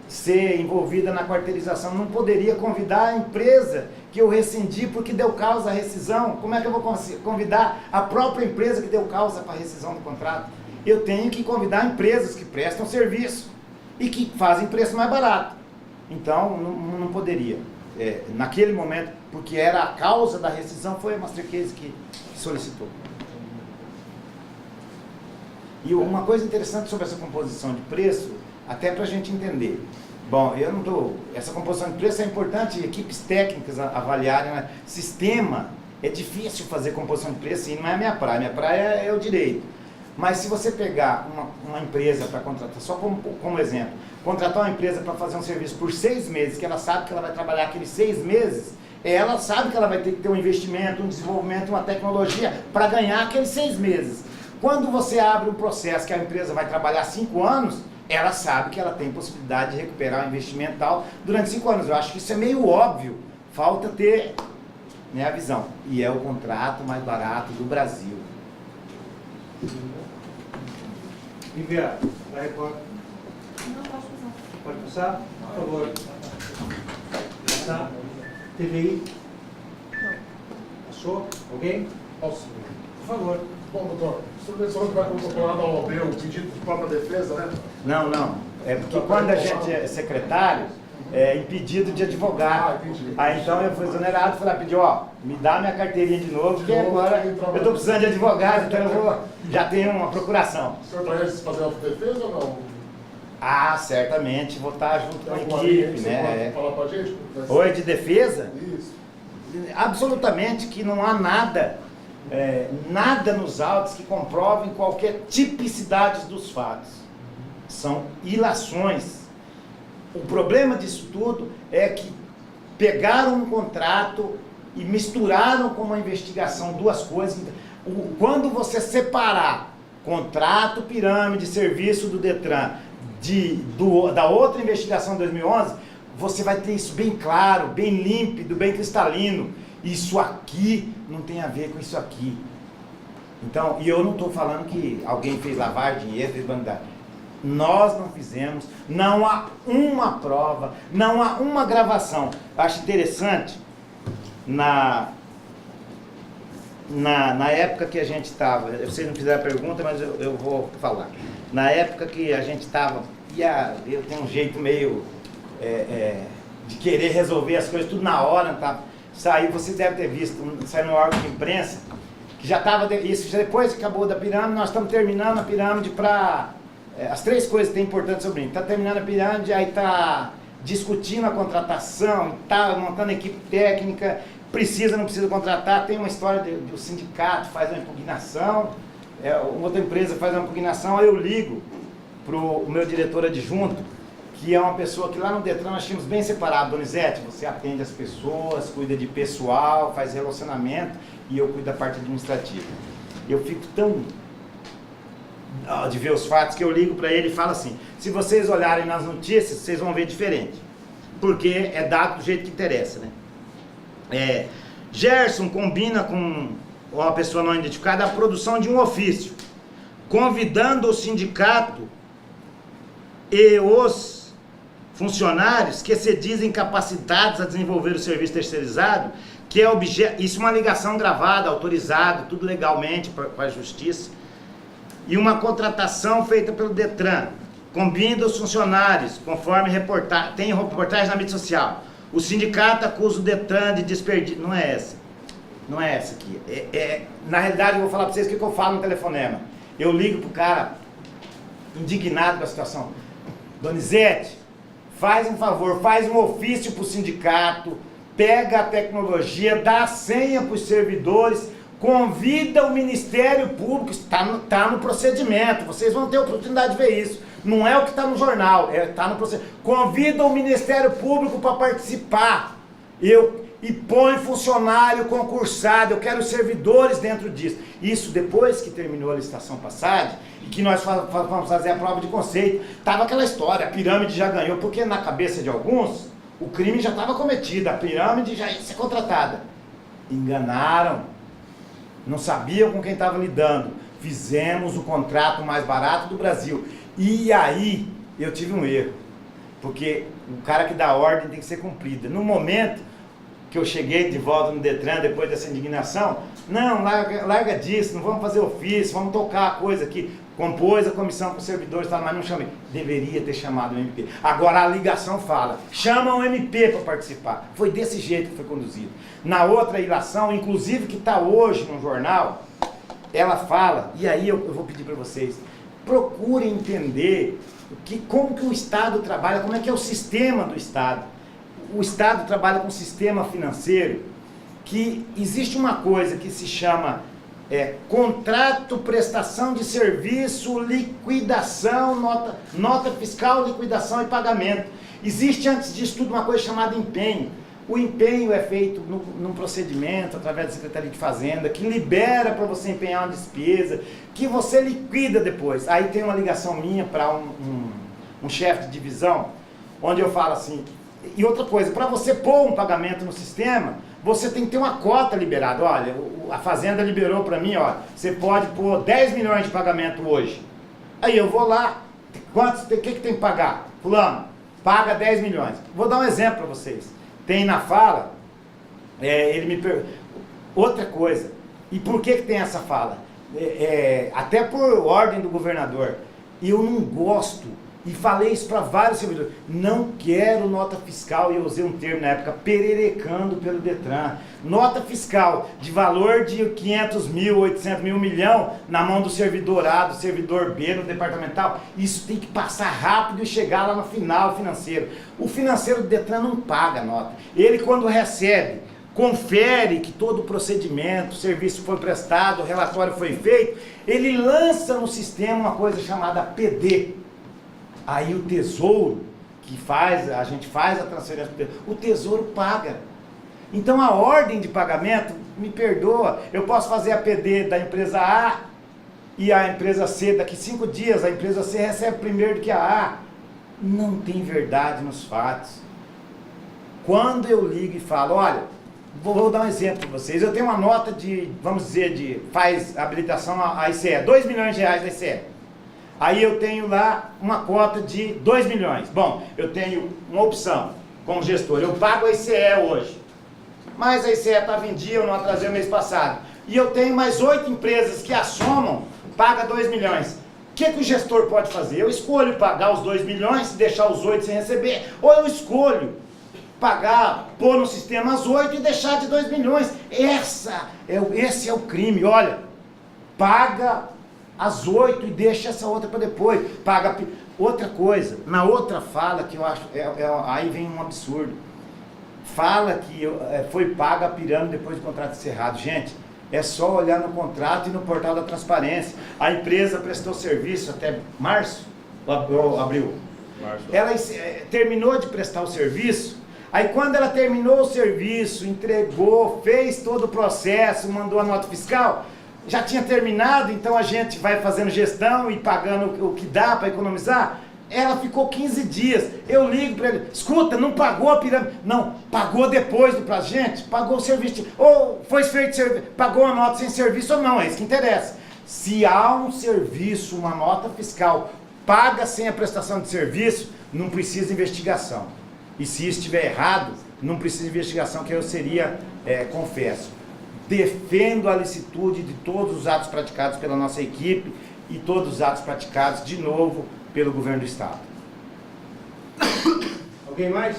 [SPEAKER 1] ser envolvida na quarteirização, não poderia convidar a empresa que eu rescindi porque deu causa à rescisão. Como é que eu vou convidar a própria empresa que deu causa para a rescisão do contrato? Eu tenho que convidar empresas que prestam serviço e que fazem preço mais barato. Então, não poderia. Naquele momento, porque era a causa da rescisão, foi a Master Case que solicitou. E uma coisa interessante sobre essa composição de preço, até para a gente entender. Bom, essa composição de preço é importante, equipes técnicas avaliarem, né? Sistema, é difícil fazer composição de preço, e não é a minha praia é o direito. Mas se você pegar uma empresa para contratar, só como exemplo, contratar uma empresa para fazer um serviço por 6 meses, que ela sabe que ela vai trabalhar aqueles 6 meses, ela sabe que ela vai ter que ter um investimento, um desenvolvimento, uma tecnologia para ganhar aqueles 6 meses. Quando você abre um processo que a empresa vai trabalhar 5 anos, ela sabe que ela tem possibilidade de recuperar o investimento tal durante 5 anos. Eu acho que isso é meio óbvio, falta ter, né, a visão. E é o contrato mais barato do Brasil.
[SPEAKER 3] Viviane, vai Record.
[SPEAKER 5] Não posso usar.
[SPEAKER 3] Pode passar? Por favor. Passar. TVI. Passou? Alguém?
[SPEAKER 8] Posso?
[SPEAKER 3] Por favor.
[SPEAKER 8] Bom, doutor, o senhor mencionou que vai protocolar da OAB o pedido de própria defesa, né?
[SPEAKER 1] Não. É porque quando a gente é secretário, impedido de advogar.
[SPEAKER 8] Ah, entendi.
[SPEAKER 1] Aí então eu fui exonerado, falei, pedi, ó, me dá minha carteirinha de novo, porque agora eu estou precisando de advogado, então já tenho uma procuração.
[SPEAKER 8] O senhor vai fazer autodefesa ou não?
[SPEAKER 1] Ah, certamente, vou estar junto com a
[SPEAKER 8] Tem alguma linha
[SPEAKER 1] equipe,
[SPEAKER 8] que você
[SPEAKER 1] né?
[SPEAKER 8] pode falar pra gente?
[SPEAKER 1] Oi, de defesa?
[SPEAKER 8] Isso.
[SPEAKER 1] Absolutamente que não há nada, nada nos autos que comprovem qualquer tipicidade dos fatos. São ilações. O problema disso tudo é que pegaram um contrato e misturaram com uma investigação duas coisas. Quando você separar contrato, pirâmide, serviço do Detran da outra investigação de 2011, você vai ter isso bem claro, bem límpido, bem cristalino. Isso aqui não tem a ver com isso aqui. Então, e eu não estou falando que alguém fez lavar dinheiro, fez bandidagem. Nós não fizemos, não há uma prova, não há uma gravação. Acho interessante, na época que a gente estava, vocês não fizeram a pergunta, mas eu vou falar. Na época que a gente estava, eu tenho um jeito meio de querer resolver as coisas tudo na hora, tá? Saiu, você deve ter visto, saiu no órgão de imprensa, que já estava, isso já depois que acabou da pirâmide, nós estamos terminando a pirâmide para... as três coisas que tem importante sobre isso. Está terminando a pirâmide, aí está discutindo a contratação, está montando equipe técnica, precisa, não precisa contratar, tem uma história do sindicato, faz uma impugnação, outra empresa faz uma impugnação, aí eu ligo para o meu diretor adjunto, que é uma pessoa que lá no Detran nós tínhamos bem separado. Donizete, você atende as pessoas, cuida de pessoal, faz relacionamento, e eu cuido da parte administrativa. Eu fico tão... de ver os fatos, que eu ligo para ele e falo assim, se vocês olharem nas notícias, vocês vão ver diferente, porque é dado do jeito que interessa, né? Gerson combina com uma pessoa não identificada a produção de um ofício, convidando o sindicato e os funcionários que se dizem capacitados a desenvolver o serviço terceirizado, que é objeto, isso é uma ligação gravada, autorizada, tudo legalmente para a justiça, e uma contratação feita pelo Detran, combina os funcionários, conforme tem reportagem na mídia social. O sindicato acusa o Detran de desperdício. Não é essa aqui. Na realidade, eu vou falar para vocês o que eu falo no telefonema. Eu ligo para o cara, indignado com a situação. Donizete, faz um favor, faz um ofício para o sindicato, pega a tecnologia, dá a senha para os servidores, convida o Ministério Público, está no procedimento, vocês vão ter a oportunidade de ver isso. Não é o que está no jornal, está no procedimento. Convida o Ministério Público para participar. E põe funcionário concursado, eu quero servidores dentro disso. Isso depois que terminou a licitação passada, e que nós vamos fazer a prova de conceito, estava aquela história, a pirâmide já ganhou, porque na cabeça de alguns, o crime já estava cometido, a pirâmide já ia ser contratada. Enganaram. Não sabiam com quem estava lidando. Fizemos o contrato mais barato do Brasil. E aí, eu tive um erro. Porque o cara que dá ordem tem que ser cumprida. No momento que eu cheguei de volta no Detran, depois dessa indignação, não, larga disso, não vamos fazer ofício, vamos tocar a coisa aqui. Compôs a comissão com os servidores, mas não chamei. Deveria ter chamado o MP. Agora a ligação fala, chama o MP para participar. Foi desse jeito que foi conduzido. Na outra ilação, inclusive que está hoje no jornal, ela fala, e aí eu vou pedir para vocês, procurem entender como que o Estado trabalha, como é que é o sistema do Estado. O Estado trabalha com um sistema financeiro que existe uma coisa que se chama contrato, prestação de serviço, liquidação, nota fiscal, liquidação e pagamento. Existe antes disso tudo uma coisa chamada empenho. O empenho é feito num procedimento, através da Secretaria de Fazenda, que libera para você empenhar uma despesa, que você liquida depois. Aí tem uma ligação minha para um chefe de divisão, onde eu falo assim, e outra coisa, para você pôr um pagamento no sistema, você tem que ter uma cota liberada. Olha, a Fazenda liberou para mim, ó, você pode pôr 10 milhões de pagamento hoje. Aí eu vou lá, o que tem que pagar? Fulano, paga 10 milhões. Vou dar um exemplo para vocês. Tem na fala, ele me pergunta, outra coisa, e por que tem essa fala? Até por ordem do governador, eu não gosto E falei isso para vários servidores. Não quero nota fiscal, e eu usei um termo na época, pererecando pelo Detran. Nota fiscal de valor de 500 mil, 800 mil, 1 milhão, na mão do servidor A, do servidor B, no departamental. Isso tem que passar rápido e chegar lá no final financeiro. O financeiro do Detran não paga nota. Ele, quando recebe, confere que todo o procedimento, o serviço foi prestado, o relatório foi feito, ele lança no sistema uma coisa chamada PD. Aí o Tesouro, a gente faz a transferência, o Tesouro paga. Então a ordem de pagamento, me perdoa, eu posso fazer a PD da empresa A e a empresa C daqui 5 dias, a empresa C recebe primeiro do que a A. Não tem verdade nos fatos. Quando eu ligo e falo, olha, vou dar um exemplo para vocês, eu tenho uma nota de, vamos dizer, faz habilitação à ICE, 2 milhões de reais da ICE. Aí eu tenho lá uma cota de 2 milhões. Bom, eu tenho uma opção como gestor. Eu pago a ICE hoje. Mas a ICE estava em dia, eu não atrasei o mês passado. E eu tenho mais 8 empresas que a somam, paga 2 milhões. O que o gestor pode fazer? Eu escolho pagar os 2 milhões e deixar os 8 sem receber. Ou eu escolho pagar, pôr no sistema as 8 e deixar de 2 milhões. Esse é o crime. Olha, paga as 8 e deixa essa outra para depois. Paga outra coisa. Na outra fala que eu acho, aí vem um absurdo. Fala que foi paga a pirâmide depois do contrato encerrado. Gente, é só olhar no contrato e no portal da transparência. A empresa prestou serviço até março, ou abril.
[SPEAKER 6] Março.
[SPEAKER 1] Ela terminou de prestar o serviço. Aí quando ela terminou o serviço, entregou, fez todo o processo, mandou a nota fiscal, já tinha terminado, então a gente vai fazendo gestão e pagando o que dá para economizar. Ela ficou 15 dias. Eu ligo para ele, escuta, não pagou a pirâmide? Não, pagou depois do prazo. Gente, pagou o serviço. Ou foi feito serviço, pagou a nota sem serviço ou não, é isso que interessa. Se há um serviço, uma nota fiscal, paga sem a prestação de serviço, não precisa investigação. E se isso estiver errado, não precisa investigação, que eu seria, confesso. Defendo a licitude de todos os atos praticados pela nossa equipe e todos os atos praticados, de novo, pelo governo do Estado.
[SPEAKER 3] Alguém mais?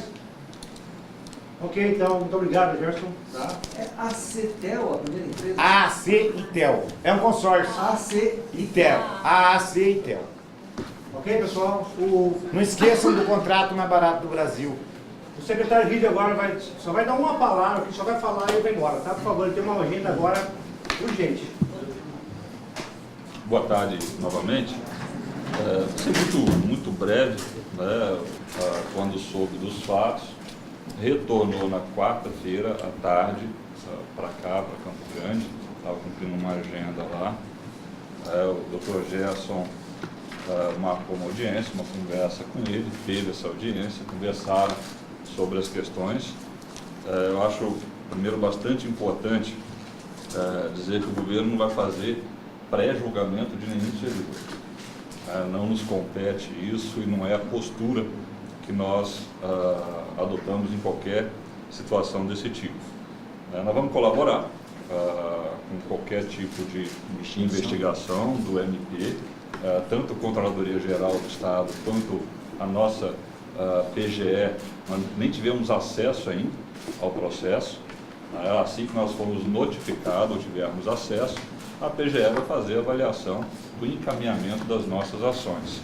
[SPEAKER 3] Ok, então, muito obrigado, Gerson. Tá?
[SPEAKER 7] É a CETEL, a primeira empresa?
[SPEAKER 1] AAC e TEL. É um consórcio.
[SPEAKER 7] AC
[SPEAKER 1] E TEL. AAC e TEL.
[SPEAKER 3] Ok, pessoal?
[SPEAKER 1] Não esqueçam do contrato mais barato do Brasil.
[SPEAKER 3] O secretário de vídeo agora só vai dar uma palavra, que só vai falar e eu vou embora, tá? Por favor, ele tem uma agenda agora urgente.
[SPEAKER 6] Boa tarde novamente. Vou ser muito breve, né? Quando soube dos fatos, retornou na quarta-feira à tarde para cá, para Campo Grande, estava cumprindo uma agenda lá. O Dr. Gerson marcou uma audiência, uma conversa com ele, teve essa audiência, conversaram sobre as questões. Eu acho, primeiro, bastante importante dizer que o governo não vai fazer pré-julgamento de nenhum servidor. Não nos compete isso e não é a postura que nós adotamos em qualquer situação desse tipo. Nós vamos colaborar com qualquer tipo de investigação do MP, tanto a Controladoria Geral do Estado quanto a nossa PGE. Nós nem tivemos acesso ainda ao processo. Assim que nós formos notificados ou tivermos acesso, a PGE vai fazer a avaliação do encaminhamento das nossas ações.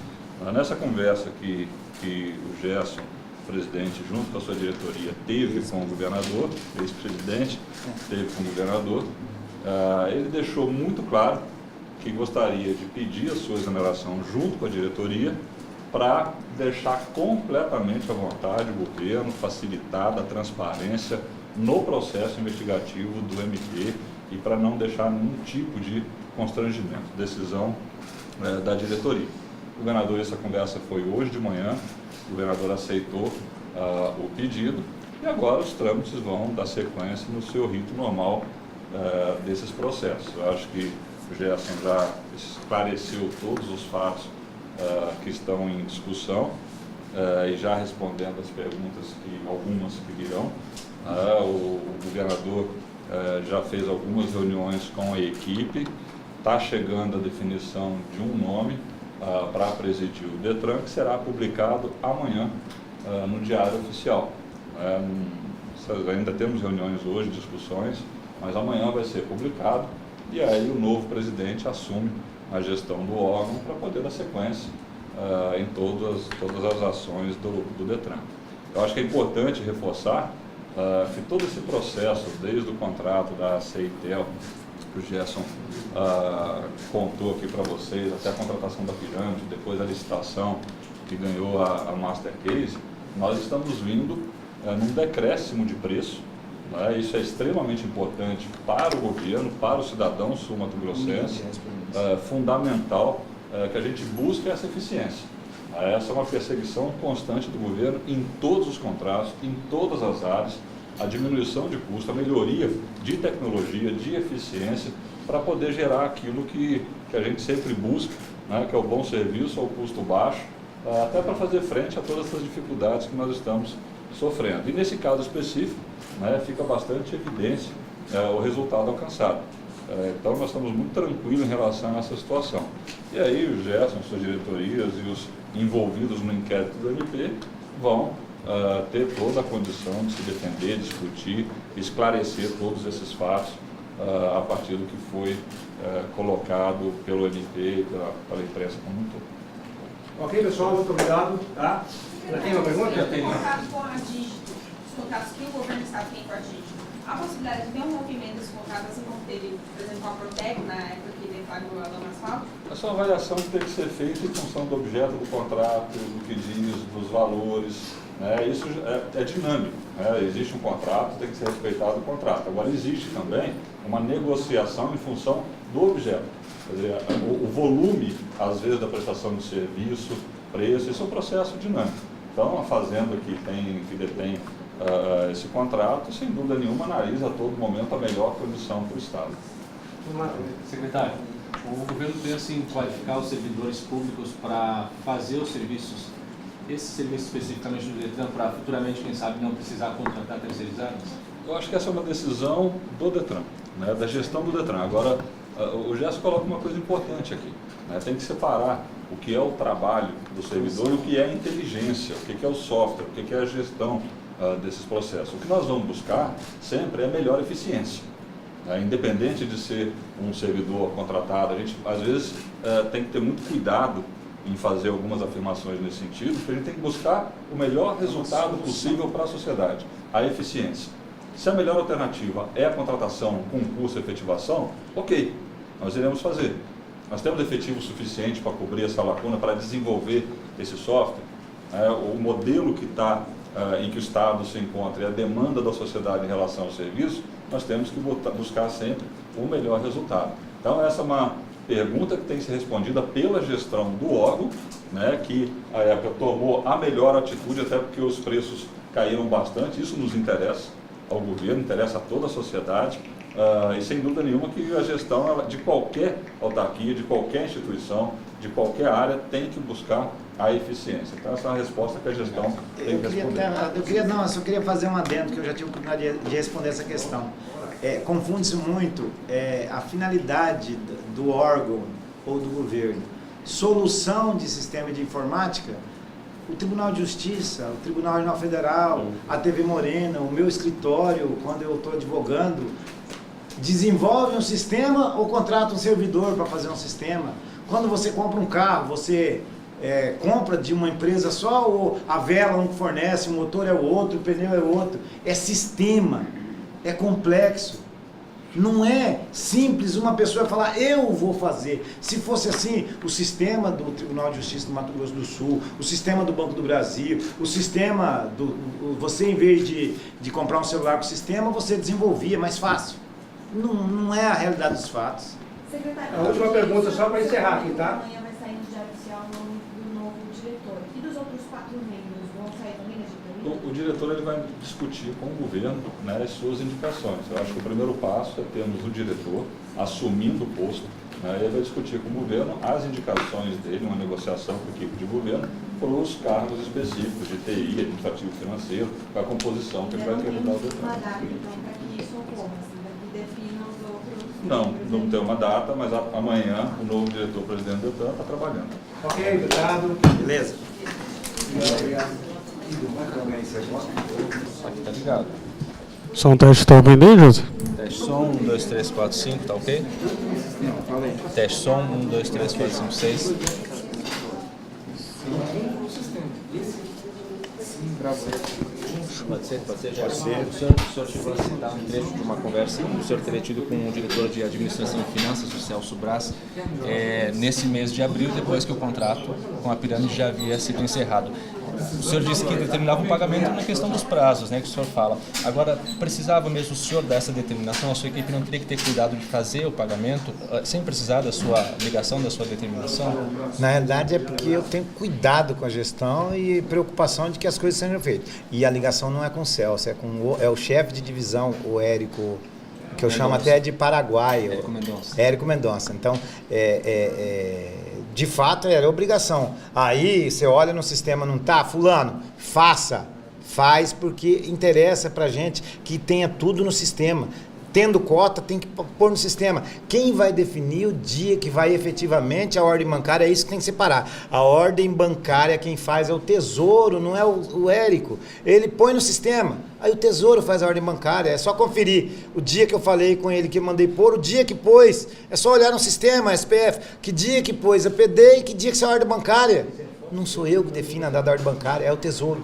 [SPEAKER 6] Nessa conversa que o Gerson, presidente, junto com a sua diretoria, teve com o governador, ex-presidente, teve com o governador, ele deixou muito claro que gostaria de pedir a sua exoneração junto com a diretoria para deixar completamente à vontade o governo, facilitar a transparência no processo investigativo do MP e para não deixar nenhum tipo de constrangimento. Decisão da diretoria. O governador, essa conversa foi hoje de manhã, o governador aceitou o pedido e agora os trâmites vão dar sequência no seu rito normal desses processos. Eu acho que o Gerson já esclareceu todos os fatos que estão em discussão e já respondendo as perguntas, algumas que virão. O governador já fez algumas reuniões com a equipe, está chegando a definição de um nome para presidir o DETRAN, que será publicado amanhã no Diário Oficial. Ainda temos reuniões hoje, discussões, mas amanhã vai ser publicado e aí o novo presidente assume a gestão do órgão para poder dar sequência em todas as ações do DETRAN. Eu acho que é importante reforçar que todo esse processo, desde o contrato da CITEL, que o Gerson contou aqui para vocês, até a contratação da pirâmide, depois a licitação que ganhou a Master Case, nós estamos vindo num decréscimo de preço. Isso é extremamente importante para o governo, para o cidadão sul-mato-grossense, fundamental que a gente busque essa eficiência. Essa é uma perseguição constante do governo em todos os contratos, em todas as áreas, a diminuição de custo, a melhoria de tecnologia, de eficiência, para poder gerar aquilo que a gente sempre busca, que é o bom serviço ao custo baixo, até para fazer frente a todas essas dificuldades que nós estamos sofrendo. E nesse caso específico, fica bastante evidência o resultado alcançado. Então nós estamos muito tranquilos em relação a essa situação. E aí o Gerson, suas diretorias e os envolvidos no inquérito do MP vão ter toda a condição de se defender, discutir, esclarecer todos esses fatos a partir do que foi colocado pelo MP e pela imprensa como um todo.
[SPEAKER 3] Ok, pessoal, muito obrigado. Tá? Já tem uma pergunta?
[SPEAKER 5] Já tem. Contrato com a Dígito, os contratos que o governo do Estado tem com a Dígito. Há possibilidade de ter um movimento desse contrato, assim como teve, por exemplo, com a Protec, na época que deflagrou a Lama Asfalto?
[SPEAKER 6] Essa é uma avaliação que tem que ser feita em função do objeto do contrato, do que diz, dos valores. Isso é dinâmico. Existe um contrato, tem que ser respeitado o contrato. Agora, existe também uma negociação em função do objeto. Quer dizer, o volume, às vezes, da prestação de serviço, preço, isso é um processo dinâmico. Então, a fazenda que detém esse contrato, sem dúvida nenhuma, analisa a todo momento a melhor condição para o Estado.
[SPEAKER 2] Secretário, o governo pensa em qualificar os servidores públicos para fazer os serviços, esse serviço especificamente do DETRAN, para futuramente, quem sabe, não precisar contratar terceirizados?
[SPEAKER 6] Eu acho que essa é uma decisão do DETRAN, da gestão do DETRAN. Agora, o Gerson coloca uma coisa importante aqui. Tem que separar o que é o trabalho do servidor e o que é a inteligência, o que é o software, o que é a gestão desses processos. O que nós vamos buscar sempre é a melhor eficiência. Independente de ser um servidor contratado, a gente às vezes tem que ter muito cuidado em fazer algumas afirmações nesse sentido, porque a gente tem que buscar o melhor resultado possível para a sociedade, a eficiência. Se a melhor alternativa é a contratação, concurso e efetivação, ok, nós iremos fazer. Nós temos efetivo suficiente para cobrir essa lacuna, para desenvolver esse software. O modelo que está em que o Estado se encontra e a demanda da sociedade em relação ao serviço, nós temos que buscar sempre o melhor resultado. Então, essa é uma pergunta que tem que ser respondida pela gestão do órgão, que à época tomou a melhor atitude, até porque os preços caíram bastante. Isso nos interessa ao governo, interessa a toda a sociedade, e sem dúvida nenhuma que a gestão de qualquer autarquia, de qualquer instituição, de qualquer área, tem que buscar a eficiência. Então, essa é uma resposta que a gestão tem que responder.
[SPEAKER 1] Eu só queria fazer um adendo, que eu já tive a oportunidade de responder essa questão. Confunde-se muito a finalidade do órgão ou do governo. Solução de sistema de informática, o Tribunal de Justiça, o Tribunal Regional Federal, a TV Morena, o meu escritório, quando eu estou advogando, desenvolve um sistema ou contrata um servidor para fazer um sistema. Quando você compra um carro, você compra de uma empresa só, ou a vela um fornece, o motor é o outro, o pneu é o outro. É sistema, é complexo. Não é simples uma pessoa falar, eu vou fazer. Se fosse assim, o sistema do Tribunal de Justiça do Mato Grosso do Sul, o sistema do Banco do Brasil, o sistema você, em vez de comprar um celular com sistema, você desenvolvia mais fácil. Não é a realidade dos fatos.
[SPEAKER 5] Secretário,
[SPEAKER 3] A última pergunta, só para encerrar aqui, tá?
[SPEAKER 5] Amanhã vai sair no Diário Oficial o nome do novo diretor. E dos outros 4 membros, vão sair também na diretoria?
[SPEAKER 6] O diretor ele vai discutir com o governo as suas indicações. Eu acho que o primeiro passo é termos o diretor assumindo o posto, e ele vai discutir com o governo as indicações dele, uma negociação com a equipe de governo, para os cargos específicos de TI, administrativo financeiro, com a composição que ele vai querer dar ao
[SPEAKER 5] uma data, então, para que isso ocorra, assim, daqui defina os outros.
[SPEAKER 6] Não,
[SPEAKER 5] membros
[SPEAKER 6] não
[SPEAKER 5] aí.
[SPEAKER 6] tem uma data, mas amanhã o novo diretor-presidente do Detran está trabalhando.
[SPEAKER 3] Ok, obrigado.
[SPEAKER 1] Beleza?
[SPEAKER 3] Obrigado.
[SPEAKER 2] Aqui tá ligado.
[SPEAKER 9] Som teste tá ouvindo aí, José?
[SPEAKER 2] Teste som, 1, 2, 3, 4, 5, tá ok? Teste som, 1, 2, 3, 4, 5, 6. Pode ser, já. Pode ser. O senhor chegou a citar um trecho de uma conversa que o senhor teria tido com o diretor de administração e finanças, o Celso Brás, nesse mês de abril, depois que o contrato com a Pirâmide já havia sido encerrado. O senhor disse que determinava um pagamento na questão dos prazos, né, que o senhor fala. Agora, precisava mesmo o senhor dessa determinação? A sua equipe não teria que ter cuidado de fazer o pagamento sem precisar da sua ligação, da sua determinação?
[SPEAKER 1] Na realidade é porque eu tenho cuidado com a gestão e preocupação de que as coisas sejam feitas. E a ligação não é com o Celso, é o chefe de divisão, o Érico, que eu chamo até de paraguaio.
[SPEAKER 2] Érico Mendonça.
[SPEAKER 1] Érico Mendonça. Então, de fato, era obrigação. Aí você olha no sistema, não tá? Fulano, faz porque interessa pra gente que tenha tudo no sistema. Tendo cota, tem que pôr no sistema. Quem vai definir o dia que vai efetivamente a ordem bancária, é isso que tem que separar. A ordem bancária, quem faz é o Tesouro, não é o Érico. Ele põe no sistema. Aí o Tesouro faz a ordem bancária. É só conferir o dia que eu falei com ele, que eu mandei pôr, o dia que pôs. É só olhar no sistema, SPF, que dia que pôs a PD e que dia que saiu a ordem bancária. Não sou eu que defino a data da ordem bancária, é o Tesouro.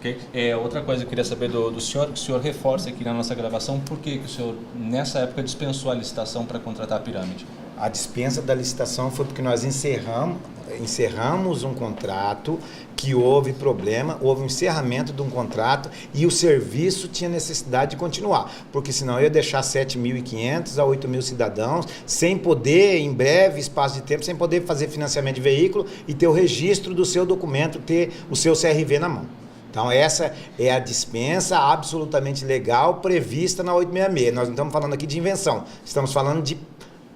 [SPEAKER 2] Okay. Outra coisa que eu queria saber do senhor, que o senhor reforça aqui na nossa gravação, por que o senhor, nessa época, dispensou a licitação para contratar a Pirâmide?
[SPEAKER 1] A dispensa da licitação foi porque nós encerramos um contrato, que houve problema, houve um encerramento de um contrato e o serviço tinha necessidade de continuar, porque senão eu ia deixar 7.500 a 8.000 cidadãos sem poder, em breve espaço de tempo, sem poder fazer financiamento de veículo e ter o registro do seu documento, ter o seu CRV na mão. Então essa é a dispensa absolutamente legal prevista na 866. Nós não estamos falando aqui de invenção, estamos falando de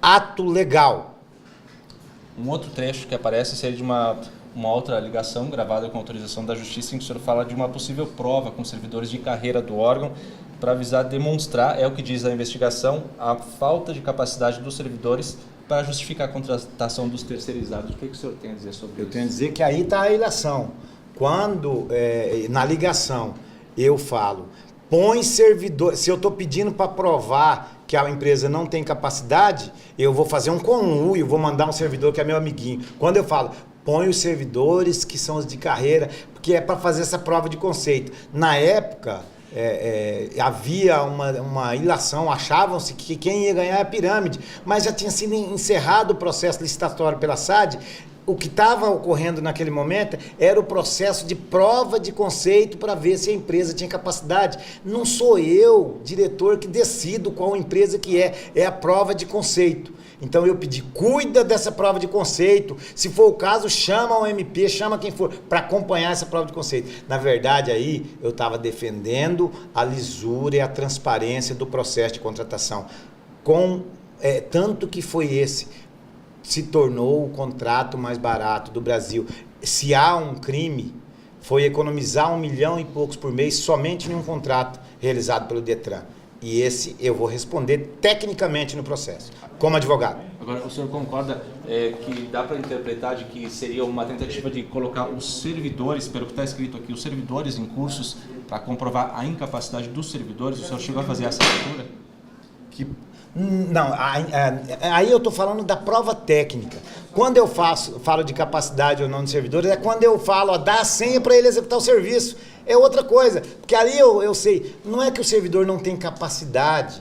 [SPEAKER 1] ato legal.
[SPEAKER 2] Um outro trecho que aparece seria de uma outra ligação gravada com autorização da Justiça, em que o senhor fala de uma possível prova com servidores de carreira do órgão para visar demonstrar, é o que diz a investigação, a falta de capacidade dos servidores para justificar a contratação dos terceirizados. O que o senhor tem a dizer sobre isso?
[SPEAKER 1] Eu tenho a dizer que aí está a ilação. Quando, na ligação, eu falo, põe servidor, se eu estou pedindo para provar que a empresa não tem capacidade, eu vou fazer um conluio, vou mandar um servidor que é meu amiguinho. Quando eu falo, põe os servidores que são os de carreira, porque é para fazer essa prova de conceito. Na época, havia uma ilação, achavam-se que quem ia ganhar é a Pirâmide, mas já tinha sido encerrado o processo licitatório pela SAD. O que estava ocorrendo naquele momento era o processo de prova de conceito para ver se a empresa tinha capacidade. Não sou eu, diretor, que decido qual empresa que é a prova de conceito. Então eu pedi, cuida dessa prova de conceito, se for o caso, chama o MP, chama quem for, para acompanhar essa prova de conceito. Na verdade, aí eu estava defendendo a lisura e a transparência do processo de contratação, tanto que foi se tornou o contrato mais barato do Brasil. Se há um crime, foi economizar 1 milhão e poucos por mês somente em um contrato realizado pelo Detran. E esse eu vou responder tecnicamente no processo, como advogado.
[SPEAKER 2] Agora, o senhor concorda que dá para interpretar de que seria uma tentativa de colocar os servidores, pelo que está escrito aqui, os servidores em cursos, para comprovar a incapacidade dos servidores? O senhor chegou a fazer essa leitura?
[SPEAKER 1] Não, aí eu estou falando da prova técnica. Quando eu falo de capacidade ou não de servidores, é quando eu falo, dá a senha para ele executar o serviço. É outra coisa, porque ali eu sei, não é que o servidor não tem capacidade,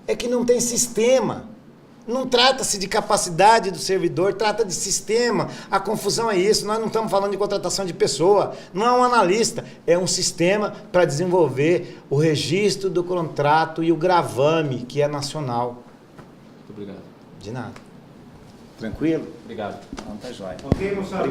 [SPEAKER 1] é que não tem sistema. Não trata-se de capacidade do servidor, trata de sistema. A confusão é isso, nós não estamos falando de contratação de pessoa, não é um analista, é um sistema para desenvolver o registro do contrato e o gravame, que é nacional.
[SPEAKER 2] Muito obrigado.
[SPEAKER 1] De nada. Tranquilo?
[SPEAKER 2] Obrigado.
[SPEAKER 1] Então tá jóia.
[SPEAKER 3] Ok, moçada?